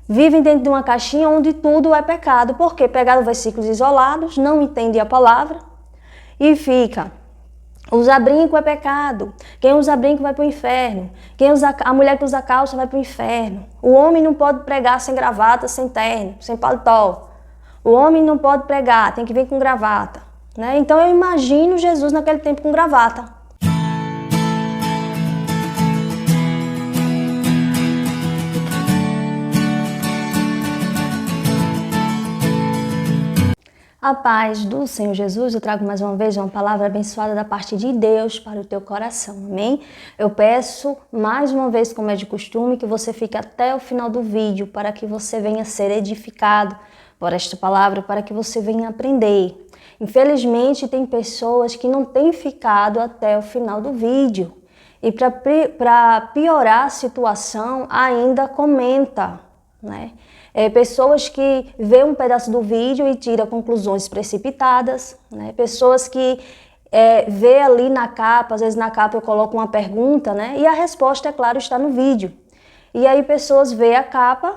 vivem dentro de uma caixinha onde tudo é pecado, porque pegaram versículos isolados, não entendem a palavra e fica. Usar brinco é pecado. Quem usa brinco vai para o inferno. A mulher que usa calça vai para o inferno. O homem não pode pregar sem gravata, sem terno, sem paletó. O homem não pode pregar, tem que vir com gravata, né? Então eu imagino Jesus naquele tempo com gravata. A paz do Senhor Jesus, eu trago mais uma vez uma palavra abençoada da parte de Deus para o teu coração, amém? Eu peço mais uma vez, como é de costume, que você fique até o final do vídeo para que você venha ser edificado por esta palavra, para que você venha aprender. Infelizmente, tem pessoas que não têm ficado até o final do vídeo e para piorar a situação ainda comenta, né? Pessoas que vê um pedaço do vídeo e tira conclusões precipitadas, né? Pessoas que vê ali na capa, às vezes na capa eu coloco uma pergunta, né? E a resposta, é claro, está no vídeo. E aí pessoas vê a capa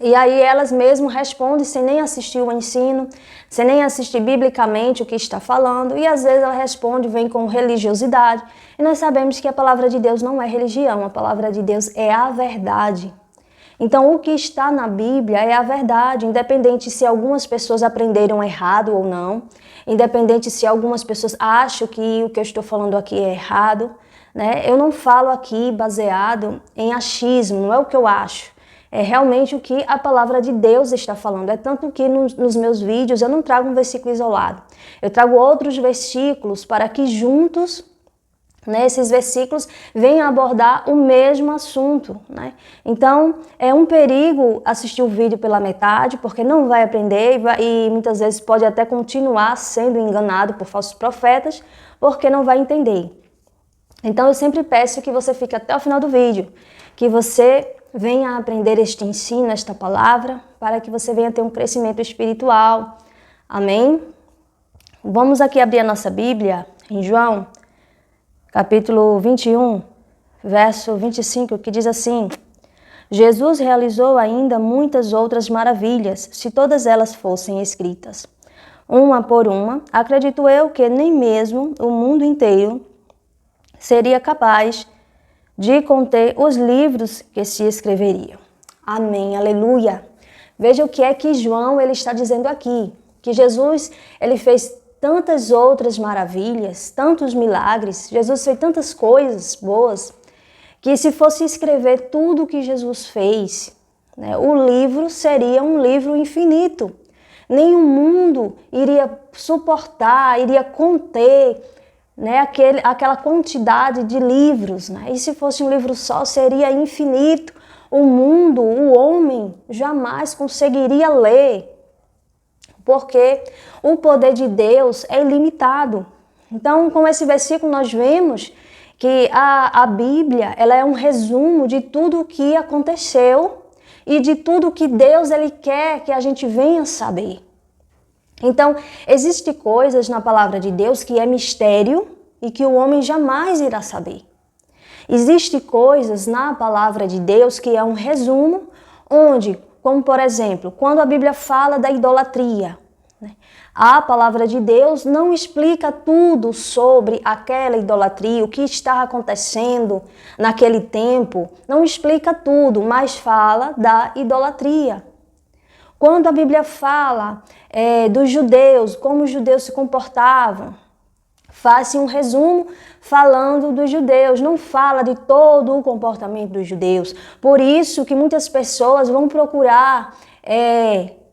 e aí elas mesmo respondem sem nem assistir o ensino, sem nem assistir biblicamente o que está falando, e às vezes ela responde, vem com religiosidade. E nós sabemos que a palavra de Deus não é religião, a palavra de Deus é a verdade. Então, o que está na Bíblia é a verdade, independente se algumas pessoas aprenderam errado ou não, independente se algumas pessoas acham que o que eu estou falando aqui é errado, né? Eu não falo aqui baseado em achismo, não é o que eu acho, é realmente o que a palavra de Deus está falando. É tanto que nos meus vídeos eu não trago um versículo isolado, eu trago outros versículos para que juntos, né, esses versículos venham abordar o mesmo assunto, né? Então, é um perigo assistir o vídeo pela metade, porque não vai aprender e muitas vezes pode até continuar sendo enganado por falsos profetas, porque não vai entender. Então, eu sempre peço que você fique até o final do vídeo, que você venha aprender este ensino, esta palavra, para que você venha ter um crescimento espiritual. Amém? Vamos aqui abrir a nossa Bíblia em João, capítulo 21, verso 25, que diz assim: Jesus realizou ainda muitas outras maravilhas, se todas elas fossem escritas, uma por uma, acredito eu que nem mesmo o mundo inteiro seria capaz de conter os livros que se escreveriam. Amém, aleluia. Veja o que é que João ele está dizendo aqui, que Jesus ele fez tantas outras maravilhas, tantos milagres, Jesus fez tantas coisas boas, que se fosse escrever tudo o que Jesus fez, né, o livro seria um livro infinito. Nenhum mundo iria suportar, iria conter, né, aquela quantidade de livros, né? E se fosse um livro só, seria infinito. O mundo, o homem, jamais conseguiria ler, porque o poder de Deus é ilimitado. Então, com esse versículo nós vemos que a Bíblia ela é um resumo de tudo o que aconteceu e de tudo que Deus ele quer que a gente venha saber. Então, existem coisas na palavra de Deus que é mistério e que o homem jamais irá saber. Existem coisas na palavra de Deus que é um resumo, onde, como por exemplo, quando a Bíblia fala da idolatria, né, a palavra de Deus não explica tudo sobre aquela idolatria, o que está acontecendo naquele tempo, não explica tudo, mas fala da idolatria. Quando a Bíblia fala dos judeus, como os judeus se comportavam, faz-se um resumo falando dos judeus, não fala de todo o comportamento dos judeus. Por isso que muitas pessoas vão procurar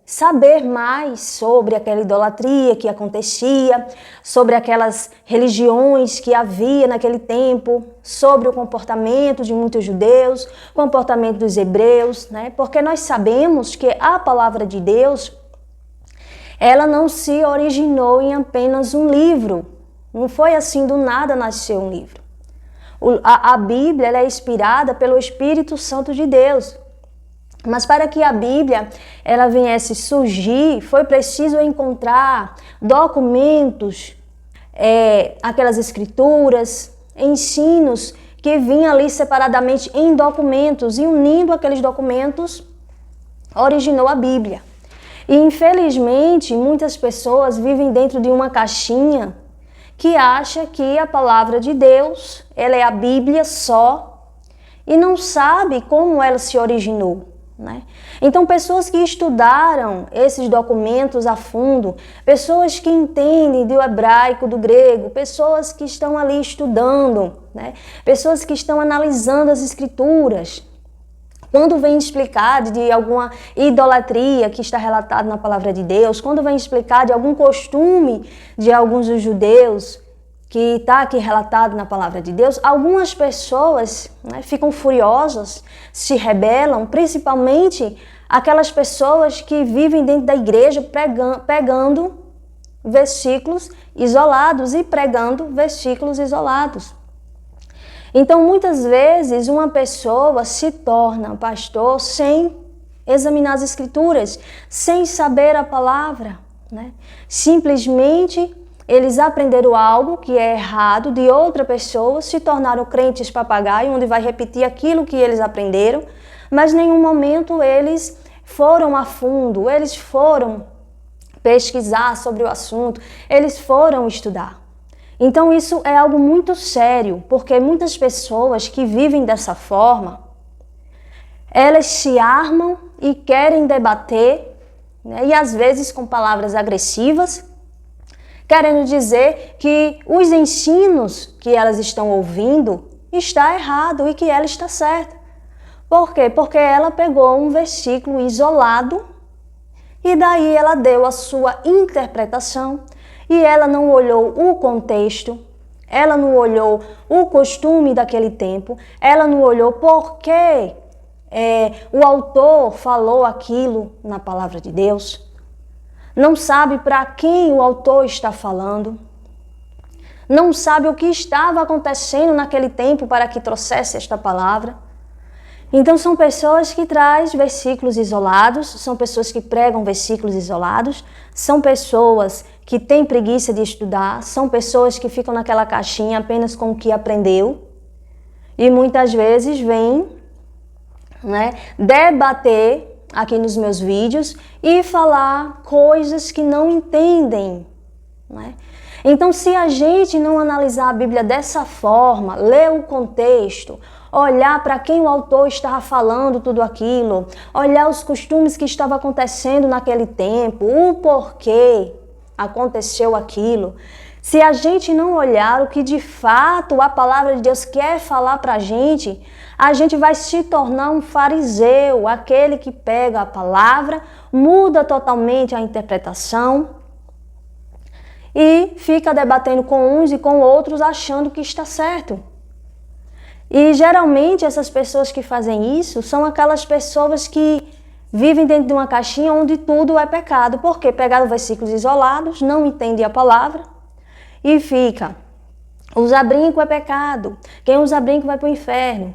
saber mais sobre aquela idolatria que acontecia, sobre aquelas religiões que havia naquele tempo, sobre o comportamento de muitos judeus, comportamento dos hebreus, né? Porque nós sabemos que a palavra de Deus, ela não se originou em apenas um livro. Não foi assim, do nada nasceu um livro. A Bíblia ela é inspirada pelo Espírito Santo de Deus. Mas para que a Bíblia ela viesse surgir, foi preciso encontrar documentos, aquelas escrituras, ensinos que vinham ali separadamente em documentos e unindo aqueles documentos originou a Bíblia. E infelizmente muitas pessoas vivem dentro de uma caixinha que acha que a palavra de Deus, ela é a Bíblia só e não sabe como ela se originou, né? Então pessoas que estudaram esses documentos a fundo, pessoas que entendem do hebraico, do grego, pessoas que estão ali estudando, né? Pessoas que estão analisando as escrituras, quando vem explicar de alguma idolatria que está relatado na palavra de Deus, quando vem explicar de algum costume de alguns dos judeus que está aqui relatado na palavra de Deus, algumas pessoas, né, ficam furiosas, se rebelam, principalmente aquelas pessoas que vivem dentro da igreja pegando versículos isolados e pregando versículos isolados. Então, muitas vezes, uma pessoa se torna pastor sem examinar as escrituras, sem saber a palavra, né? Simplesmente, eles aprenderam algo que é errado de outra pessoa, se tornaram crentes papagaio, onde vai repetir aquilo que eles aprenderam, mas em nenhum momento eles foram a fundo, eles foram pesquisar sobre o assunto, eles foram estudar. Então isso é algo muito sério, porque muitas pessoas que vivem dessa forma, elas se armam e querem debater, né, e às vezes com palavras agressivas, querendo dizer que os ensinos que elas estão ouvindo está errado e que ela está certa. Por quê? Porque ela pegou um versículo isolado e daí ela deu a sua interpretação, e ela não olhou o contexto, ela não olhou o costume daquele tempo, ela não olhou por que o autor falou aquilo na palavra de Deus, não sabe para quem o autor está falando, não sabe o que estava acontecendo naquele tempo para que trouxesse esta palavra. Então são pessoas que trazem versículos isolados, são pessoas que pregam versículos isolados, são pessoas que têm preguiça de estudar, são pessoas que ficam naquela caixinha apenas com o que aprendeu e muitas vezes vêm, né, debater aqui nos meus vídeos e falar coisas que não entendem, né? Então, se a gente não analisar a Bíblia dessa forma, ler o contexto, olhar para quem o autor estava falando tudo aquilo, olhar os costumes que estavam acontecendo naquele tempo, o porquê aconteceu aquilo, se a gente não olhar o que de fato a palavra de Deus quer falar para a gente vai se tornar um fariseu, aquele que pega a palavra, muda totalmente a interpretação e fica debatendo com uns e com outros achando que está certo. E geralmente essas pessoas que fazem isso são aquelas pessoas que vivem dentro de uma caixinha onde tudo é pecado, porque pegaram versículos isolados, não entendem a palavra e fica: usar brinco é pecado, quem usa brinco vai para o inferno,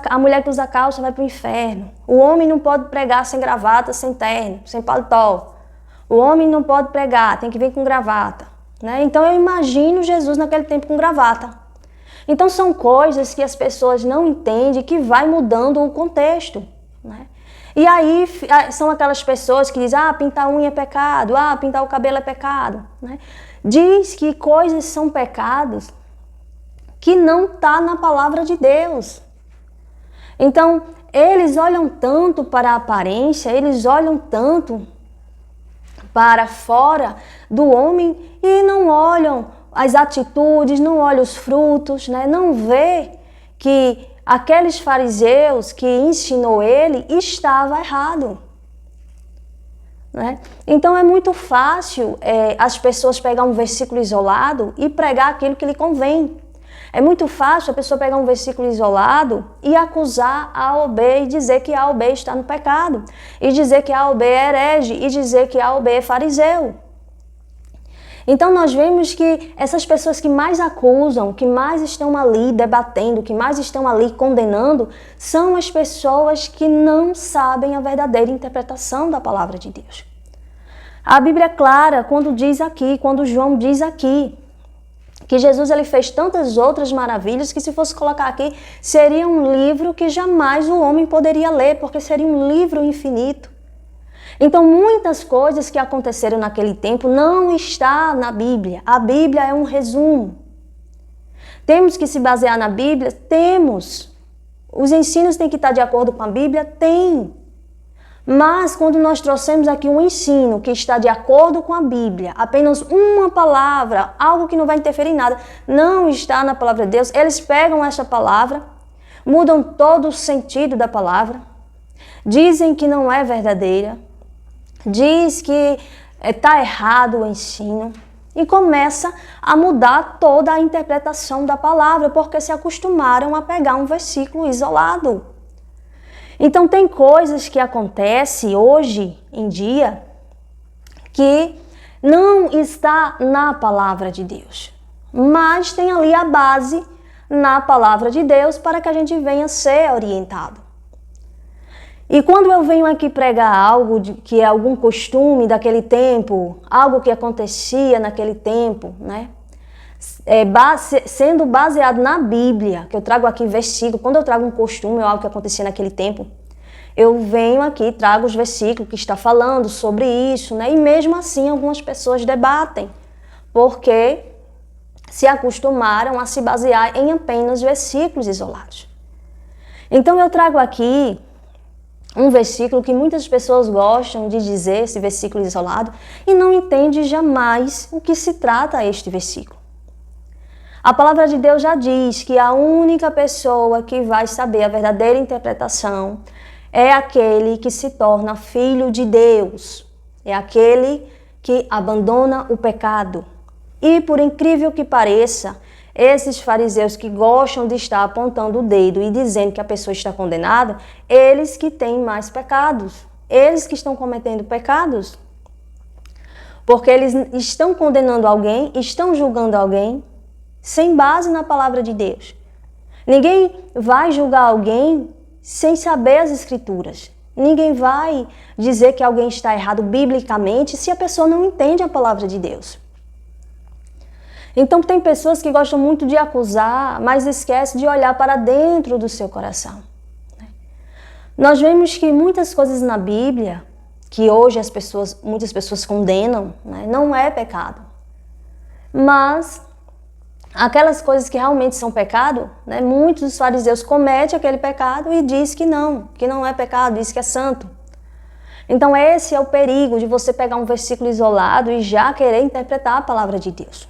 a mulher que usa calça vai para o inferno, o homem não pode pregar sem gravata, sem terno, sem paletó, o homem não pode pregar, tem que vir com gravata, né? Então eu imagino Jesus naquele tempo com gravata. Então são coisas que as pessoas não entendem, que vai mudando o contexto, né? E aí são aquelas pessoas que dizem: pintar a unha é pecado, pintar o cabelo é pecado, né? Diz que coisas são pecados que não está na palavra de Deus. Então, eles olham tanto para a aparência, eles olham tanto para fora do homem e não olham as atitudes, não olham os frutos, né? Não vê que aqueles fariseus que ensinou ele estava errado, né? Então é muito fácil as pessoas pegar um versículo isolado e pregar aquilo que lhe convém. É muito fácil a pessoa pegar um versículo isolado e acusar A ou B e dizer que A ou B está no pecado, e dizer que A ou B é herege, e dizer que A ou B é fariseu. Então nós vemos que essas pessoas que mais acusam, que mais estão ali debatendo, que mais estão ali condenando, são as pessoas que não sabem a verdadeira interpretação da palavra de Deus. A Bíblia é clara quando diz aqui, quando João diz aqui, que Jesus ele fez tantas outras maravilhas que, se fosse colocar aqui, seria um livro que jamais o homem poderia ler, porque seria um livro infinito. Então, muitas coisas que aconteceram naquele tempo não está na Bíblia. A Bíblia é um resumo. Temos que se basear na Bíblia? Temos. Os ensinos têm que estar de acordo com a Bíblia? Tem. Mas quando nós trouxemos aqui um ensino que está de acordo com a Bíblia, apenas uma palavra, algo que não vai interferir em nada, não está na palavra de Deus, eles pegam essa palavra, mudam todo o sentido da palavra, dizem que não é verdadeira, diz que está errado o ensino e começa a mudar toda a interpretação da palavra, porque se acostumaram a pegar um versículo isolado. Então tem coisas que acontecem hoje em dia que não está na palavra de Deus, mas tem ali a base na palavra de Deus para que a gente venha ser orientado. E quando eu venho aqui pregar algo que é algum costume daquele tempo, algo que acontecia naquele tempo, né? Sendo baseado na Bíblia, que eu trago aqui versículo, quando eu trago um costume ou algo que acontecia naquele tempo, eu venho aqui e trago os versículos que está falando sobre isso, né? E mesmo assim algumas pessoas debatem, porque se acostumaram a se basear em apenas versículos isolados. Então eu trago aqui um versículo que muitas pessoas gostam de dizer, esse versículo isolado, e não entende jamais o que se trata este versículo. A palavra de Deus já diz que a única pessoa que vai saber a verdadeira interpretação é aquele que se torna filho de Deus, é aquele que abandona o pecado. E por incrível que pareça, esses fariseus que gostam de estar apontando o dedo e dizendo que a pessoa está condenada, eles que têm mais pecados, eles que estão cometendo pecados, porque eles estão condenando alguém, estão julgando alguém, sem base na palavra de Deus. Ninguém vai julgar alguém sem saber as escrituras. Ninguém vai dizer que alguém está errado biblicamente se a pessoa não entende a palavra de Deus. Então tem pessoas que gostam muito de acusar, mas esquecem de olhar para dentro do seu coração. Nós vemos que muitas coisas na Bíblia, que hoje muitas pessoas condenam, né, não é pecado. Mas aquelas coisas que realmente são pecado, né, muitos dos fariseus cometem aquele pecado e diz que não é pecado, diz que é santo. Então esse é o perigo de você pegar um versículo isolado e já querer interpretar a palavra de Deus.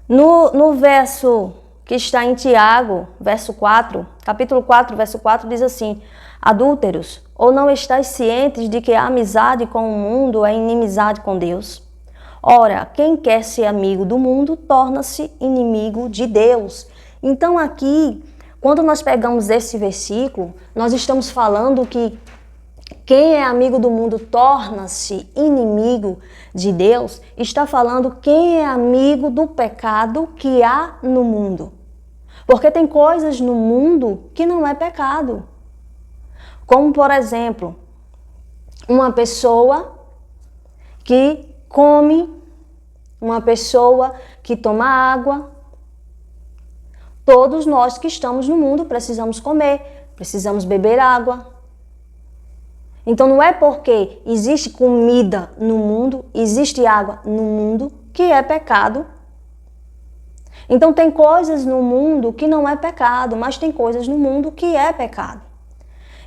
No verso que está em Tiago, verso 4, capítulo 4, verso 4, diz assim: adúlteros, ou não estáis cientes de que a amizade com o mundo é inimizade com Deus? Ora, quem quer ser amigo do mundo, torna-se inimigo de Deus. Então aqui, quando nós pegamos esse versículo, nós estamos falando que quem é amigo do mundo torna-se inimigo de Deus, está falando quem é amigo do pecado que há no mundo. Porque tem coisas no mundo que não é pecado. Como, por exemplo, uma pessoa que come, uma pessoa que toma água. Todos nós que estamos no mundo precisamos comer, precisamos beber água. Então não é porque existe comida no mundo, existe água no mundo, que é pecado. Então tem coisas no mundo que não é pecado, mas tem coisas no mundo que é pecado.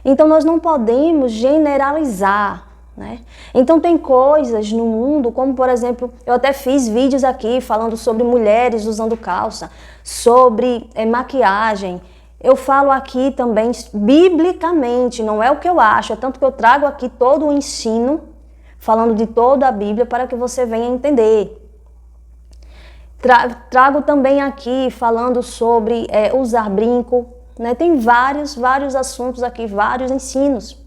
Então nós não podemos generalizar, né? Então tem coisas no mundo, como por exemplo, eu até fiz vídeos aqui falando sobre mulheres usando calça, sobre maquiagem. Eu falo aqui também biblicamente, não é o que eu acho, é tanto que eu trago aqui todo o ensino, falando de toda a Bíblia para que você venha entender. Trago também aqui falando sobre usar brinco, né? Tem vários assuntos aqui, vários ensinos.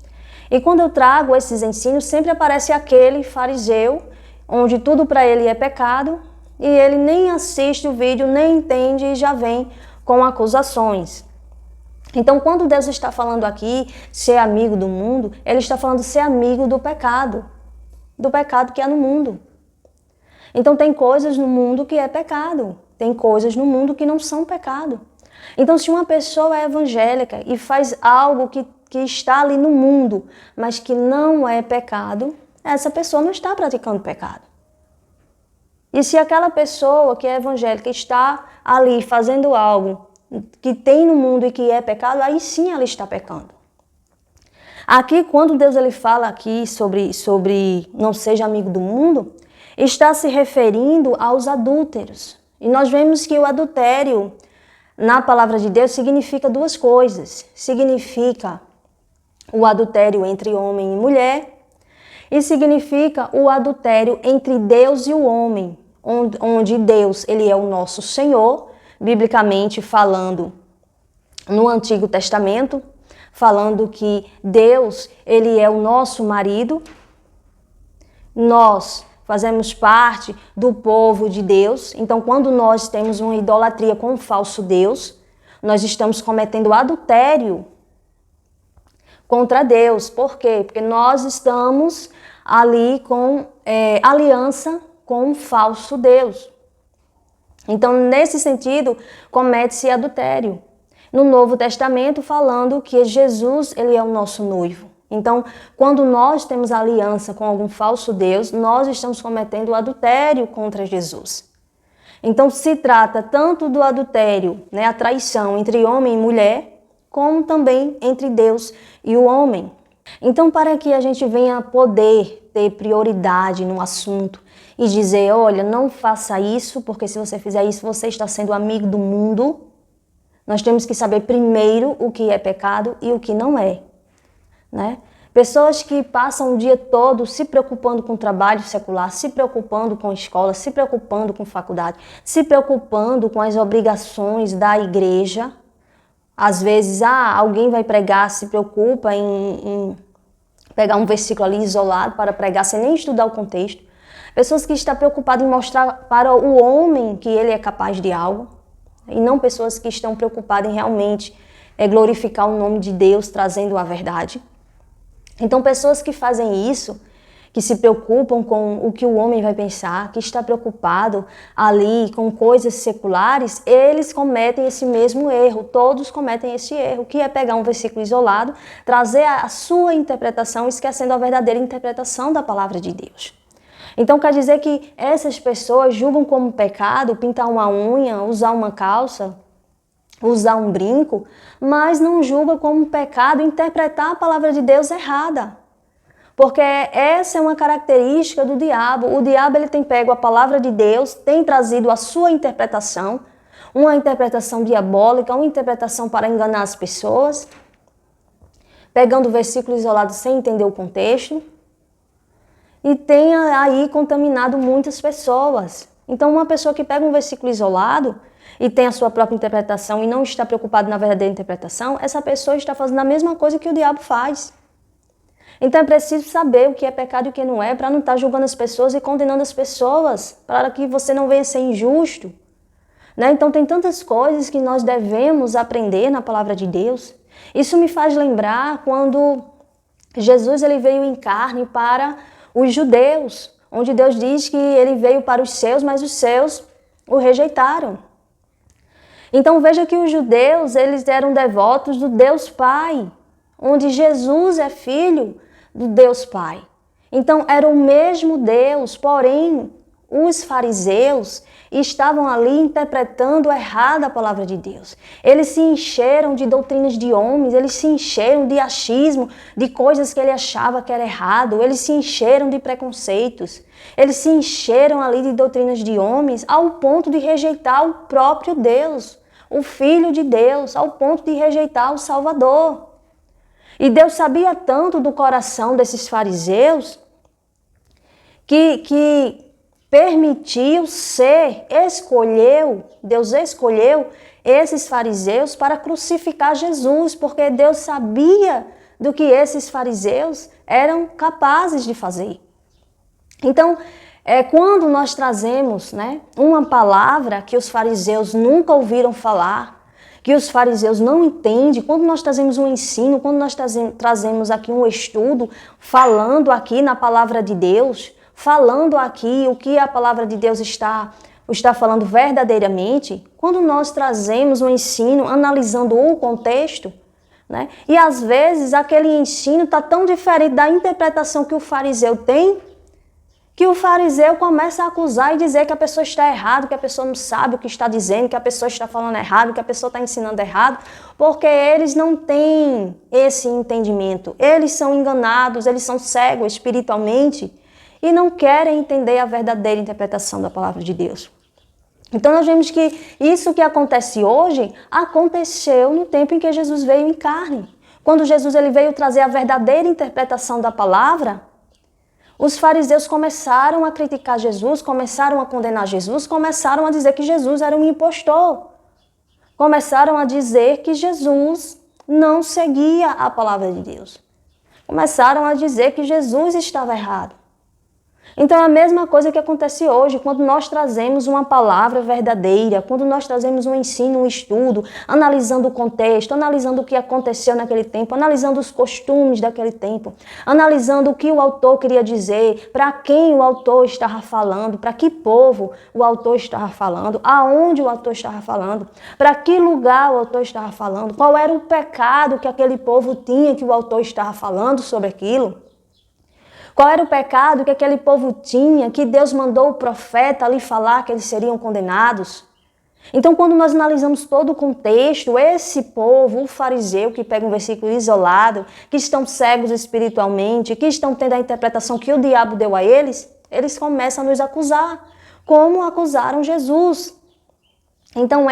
E quando eu trago esses ensinos, sempre aparece aquele fariseu, onde tudo para ele é pecado, e ele nem assiste o vídeo, nem entende e já vem com acusações. Então, quando Deus está falando aqui, ser amigo do mundo, Ele está falando ser amigo do pecado que há no mundo. Então, tem coisas no mundo que é pecado, tem coisas no mundo que não são pecado. Então, se uma pessoa é evangélica e faz algo que está ali no mundo, mas que não é pecado, essa pessoa não está praticando pecado. E se aquela pessoa que é evangélica está ali fazendo algo que tem no mundo e que é pecado, aí sim ela está pecando. Aqui, quando Deus ele fala aqui sobre não seja amigo do mundo, está se referindo aos adúlteros. E nós vemos que o adultério, na palavra de Deus, significa duas coisas. Significa o adultério entre homem e mulher e significa o adultério entre Deus e o homem, onde Deus ele é o nosso Senhor, biblicamente falando no Antigo Testamento, falando que Deus ele é o nosso marido, nós fazemos parte do povo de Deus. Então, quando nós temos uma idolatria com um falso Deus, nós estamos cometendo adultério contra Deus. Por quê? Porque nós estamos ali com aliança com um falso Deus. Então, nesse sentido, comete-se adultério. No Novo Testamento, falando que Jesus ele é o nosso noivo. Então, quando nós temos aliança com algum falso Deus, nós estamos cometendo o adultério contra Jesus. Então, se trata tanto do adultério, né, a traição entre homem e mulher, como também entre Deus e o homem. Então, para que a gente venha poder ter prioridade no assunto e dizer, olha, não faça isso, porque se você fizer isso, você está sendo amigo do mundo, nós temos que saber primeiro o que é pecado e o que não é. Né? Pessoas que passam o dia todo se preocupando com o trabalho secular, se preocupando com a escola, se preocupando com a faculdade, se preocupando com as obrigações da igreja. Às vezes, alguém vai pregar, se preocupa em pegar um versículo ali isolado para pregar, sem nem estudar o contexto. Pessoas que estão preocupadas em mostrar para o homem que ele é capaz de algo, e não pessoas que estão preocupadas em realmente glorificar o nome de Deus, trazendo a verdade. Então, pessoas que fazem isso, que se preocupam com o que o homem vai pensar, que está preocupado ali com coisas seculares, eles cometem esse mesmo erro, todos cometem esse erro, que é pegar um versículo isolado, trazer a sua interpretação, esquecendo a verdadeira interpretação da palavra de Deus. Então, quer dizer que essas pessoas julgam como pecado pintar uma unha, usar uma calça, usar um brinco, mas não julgam como pecado interpretar a palavra de Deus errada. Porque essa é uma característica do diabo. O diabo ele tem pego a palavra de Deus, tem trazido a sua interpretação, uma interpretação diabólica, uma interpretação para enganar as pessoas, pegando o versículo isolado sem entender o contexto, e tem aí contaminado muitas pessoas. Então, uma pessoa que pega um versículo isolado e tem a sua própria interpretação e não está preocupada na verdadeira interpretação, essa pessoa está fazendo a mesma coisa que o diabo faz. Então, é preciso saber o que é pecado e o que não é, para não estar julgando as pessoas e condenando as pessoas, para que você não venha ser injusto. Né? Então, tem tantas coisas que nós devemos aprender na palavra de Deus. Isso me faz lembrar quando Jesus ele veio em carne para os judeus, onde Deus diz que ele veio para os seus, mas os seus o rejeitaram. Então veja que os judeus eles eram devotos do Deus Pai, onde Jesus é filho do Deus Pai. Então era o mesmo Deus, porém os fariseus estavam ali interpretando errado a palavra de Deus. Eles se encheram de doutrinas de homens, eles se encheram de achismo, de coisas que ele achava que era errado, eles se encheram de preconceitos, eles se encheram ali de doutrinas de homens ao ponto de rejeitar o próprio Deus, o Filho de Deus, ao ponto de rejeitar o Salvador. E Deus sabia tanto do coração desses fariseus que permitiu Deus escolheu esses fariseus para crucificar Jesus, porque Deus sabia do que esses fariseus eram capazes de fazer. Então, quando nós trazemos, né, uma palavra que os fariseus nunca ouviram falar, que os fariseus não entendem, quando nós trazemos um ensino, quando nós trazemos aqui um estudo, falando aqui na palavra de Deus, falando aqui o que a palavra de Deus está falando verdadeiramente, quando nós trazemos um ensino analisando o contexto, né? E às vezes aquele ensino está tão diferente da interpretação que o fariseu tem, que o fariseu começa a acusar e dizer que a pessoa está errada, que a pessoa não sabe o que está dizendo, que a pessoa está falando errado, que a pessoa está ensinando errado, porque eles não têm esse entendimento. Eles são enganados, eles são cegos espiritualmente e não querem entender a verdadeira interpretação da palavra de Deus. Então nós vemos que isso que acontece hoje, aconteceu no tempo em que Jesus veio em carne. Quando Jesus ele veio trazer a verdadeira interpretação da palavra, os fariseus começaram a criticar Jesus, começaram a condenar Jesus, começaram a dizer que Jesus era um impostor. Começaram a dizer que Jesus não seguia a palavra de Deus. Começaram a dizer que Jesus estava errado. Então é a mesma coisa que acontece hoje, quando nós trazemos uma palavra verdadeira, quando nós trazemos um ensino, um estudo, analisando o contexto, analisando o que aconteceu naquele tempo, analisando os costumes daquele tempo, analisando o que o autor queria dizer, para quem o autor estava falando, para que povo o autor estava falando, aonde o autor estava falando, para que lugar o autor estava falando, qual era o pecado que aquele povo tinha que o autor estava falando sobre aquilo. Qual era o pecado que aquele povo tinha, que Deus mandou o profeta ali falar que eles seriam condenados? Então, quando nós analisamos todo o contexto, esse povo, o fariseu, que pega um versículo isolado, que estão cegos espiritualmente, que estão tendo a interpretação que o diabo deu a eles, eles começam a nos acusar, como acusaram Jesus. Então,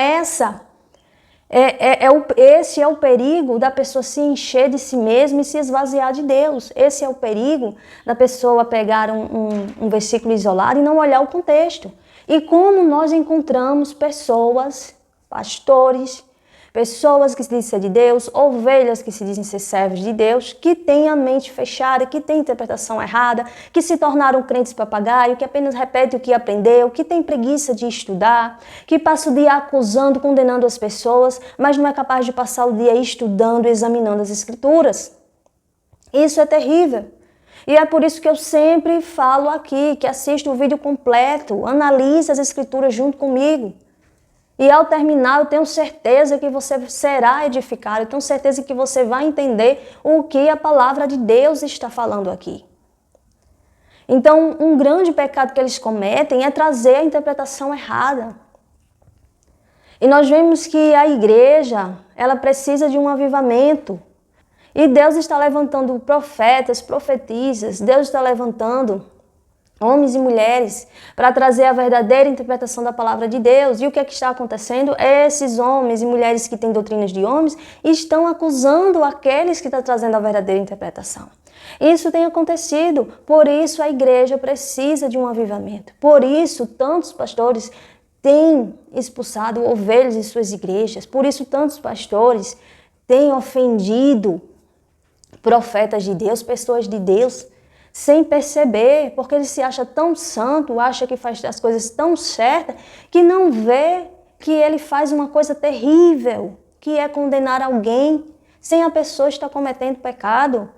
esse é o perigo da pessoa se encher de si mesma e se esvaziar de Deus. Esse é o perigo da pessoa pegar um versículo isolado e não olhar o contexto. E como nós encontramos pessoas, pastores, pessoas que se dizem ser de Deus, ovelhas que se dizem ser servos de Deus, que têm a mente fechada, que têm interpretação errada, que se tornaram crentes papagaio, que apenas repetem o que aprendeu, que têm preguiça de estudar, que passa o dia acusando, condenando as pessoas, mas não é capaz de passar o dia estudando, examinando as Escrituras. Isso é terrível. E é por isso que eu sempre falo aqui, que assista o vídeo completo, analise as Escrituras junto comigo. E ao terminar, eu tenho certeza que você será edificado, eu tenho certeza que você vai entender o que a palavra de Deus está falando aqui. Então, um grande pecado que eles cometem é trazer a interpretação errada. E nós vemos que a igreja, ela precisa de um avivamento. E Deus está levantando profetas, profetisas, Deus está levantando homens e mulheres, para trazer a verdadeira interpretação da palavra de Deus. E o que é que está acontecendo? Esses homens e mulheres que têm doutrinas de homens estão acusando aqueles que estão trazendo a verdadeira interpretação. Isso tem acontecido, por isso a igreja precisa de um avivamento. Por isso tantos pastores têm expulsado ovelhas de suas igrejas, por isso tantos pastores têm ofendido profetas de Deus, pessoas de Deus, sem perceber, porque ele se acha tão santo, acha que faz as coisas tão certas, que não vê que ele faz uma coisa terrível, que é condenar alguém sem a pessoa estar cometendo pecado,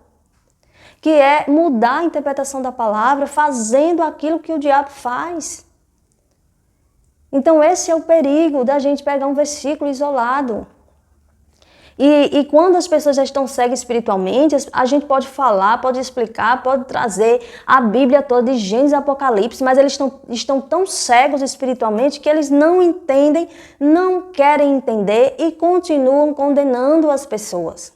que é mudar a interpretação da palavra, fazendo aquilo que o diabo faz. Então esse é o perigo da gente pegar um versículo isolado. E quando as pessoas já estão cegas espiritualmente, a gente pode falar, pode explicar, pode trazer a Bíblia toda de Gênesis e Apocalipse, mas eles estão tão cegos espiritualmente que eles não entendem, não querem entender e continuam condenando as pessoas.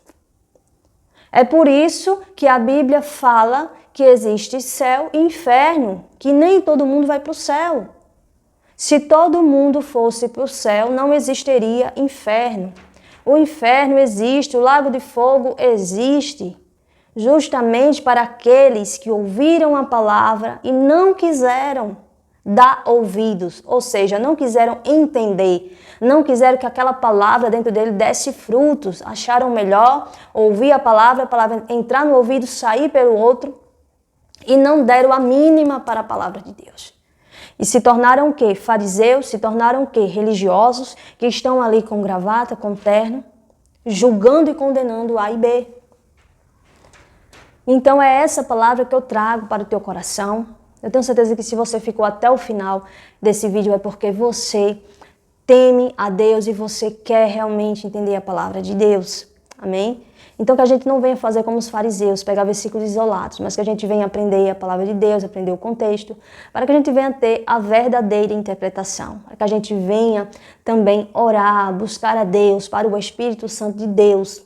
É por isso que a Bíblia fala que existe céu e inferno, que nem todo mundo vai para o céu. Se todo mundo fosse para o céu, não existiria inferno. O inferno existe, o lago de fogo existe, justamente para aqueles que ouviram a palavra e não quiseram dar ouvidos, ou seja, não quiseram entender, não quiseram que aquela palavra dentro dele desse frutos, acharam melhor ouvir a palavra entrar no ouvido, sair pelo outro e não deram a mínima para a palavra de Deus. E se tornaram o quê? Fariseus, se tornaram o quê? Religiosos, que estão ali com gravata, com terno, julgando e condenando A e B. Então é essa palavra que eu trago para o teu coração. Eu tenho certeza que se você ficou até o final desse vídeo é porque você teme a Deus e você quer realmente entender a palavra de Deus. amém? Então que a gente não venha fazer como os fariseus, pegar versículos isolados, mas que a gente venha aprender a palavra de Deus, aprender o contexto, para que a gente venha ter a verdadeira interpretação, para que a gente venha também orar, buscar a Deus, para o Espírito Santo de Deus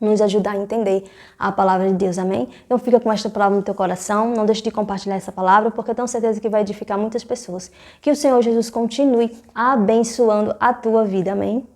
nos ajudar a entender a palavra de Deus, amém? Então fica com esta palavra no teu coração, não deixe de compartilhar essa palavra, porque eu tenho certeza que vai edificar muitas pessoas. Que o Senhor Jesus continue abençoando a tua vida, amém?